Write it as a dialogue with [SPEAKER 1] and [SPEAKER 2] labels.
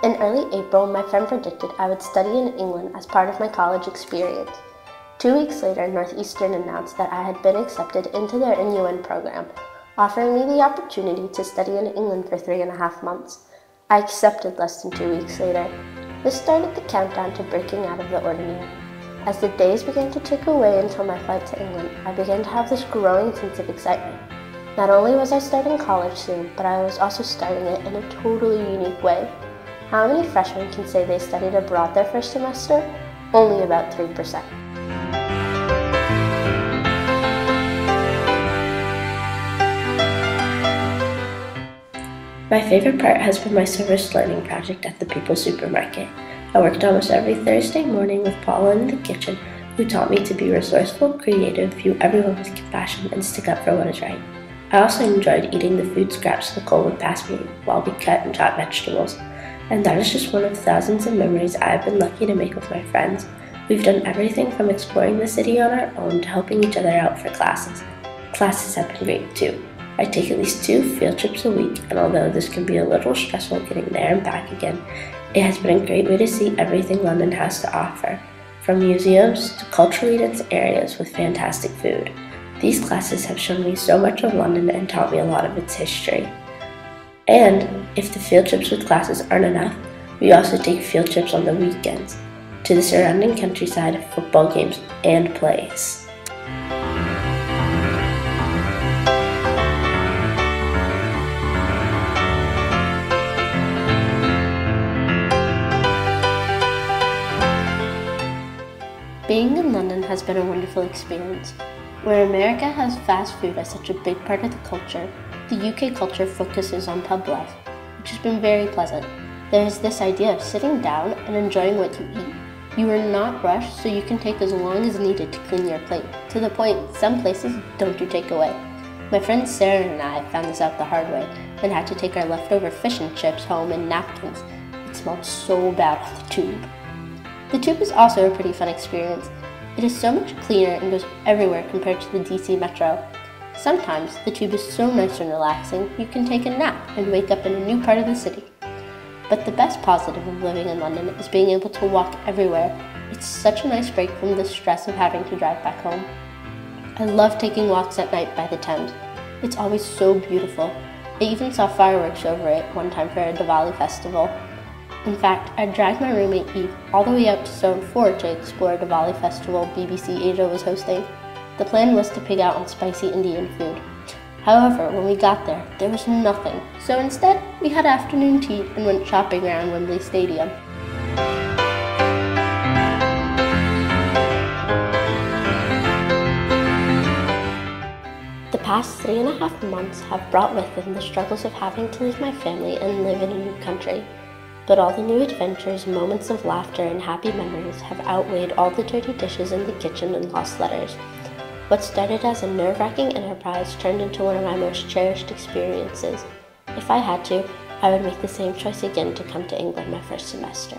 [SPEAKER 1] In early April, my friend predicted I would study in England as part of my college experience. 2 weeks later, Northeastern announced that I had been accepted into their NUN program, offering me the opportunity to study in England for 3.5 months. I accepted less than 2 weeks later. This started the countdown to breaking out of the ordinary. As the days began to tick away until my flight to England, I began to have this growing sense of excitement. Not only was I starting college soon, but I was also starting it in a totally unique way. How many freshmen can say they studied abroad their first semester? Only about 3%. My favorite part has been my service learning project at the People's Supermarket. I worked almost every Thursday morning with Paula in the kitchen, who taught me to be resourceful, creative, view everyone with compassion, and stick up for what is right. I also enjoyed eating the food scraps Nicole would pass me while we cut and chopped vegetables. And that is just one of thousands of memories I have been lucky to make with my friends. We've done everything from exploring the city on our own to helping each other out for classes. Classes have been great too. I take at least 2 field trips a week, and although this can be a little stressful getting there and back again, it has been a great way to see everything London has to offer, from museums to culturally dense areas with fantastic food. These classes have shown me so much of London and taught me a lot of its history. And if the field trips with classes aren't enough, we also take field trips on the weekends to the surrounding countryside, football games, and plays. Being in London has been a wonderful experience. Where America has fast food as such a big part of the culture, the UK culture focuses on pub life, which has been very pleasant. There is this idea of sitting down and enjoying what you eat. You are not rushed, so you can take as long as needed to clean your plate, to the point some places don't do takeaway. My friend Sarah and I found this out the hard way and had to take our leftover fish and chips home in napkins. It smelled so bad on the tube. The tube is also a pretty fun experience. It is so much cleaner and goes everywhere compared to the DC Metro. Sometimes the tube is so nice and relaxing you can take a nap and wake up in a new part of the city. But the best positive of living in London is being able to walk everywhere. It's such a nice break from the stress of having to drive back home. I love taking walks at night by the Thames. It's always so beautiful. I even saw fireworks over it one time for a Diwali festival. In fact, I dragged my roommate Eve all the way out to Zone 4 to explore a Diwali festival BBC Asia was hosting. The plan was to pig out on spicy Indian food. However, when we got there was nothing. So instead, we had afternoon tea and went shopping around Wembley Stadium. The past 3.5 months have brought with them the struggles of having to leave my family and live in a new country. But all the new adventures, moments of laughter, and happy memories have outweighed all the dirty dishes in the kitchen and lost letters. What started as a nerve-wracking enterprise turned into one of my most cherished experiences. If I had to, I would make the same choice again to come to England my first semester.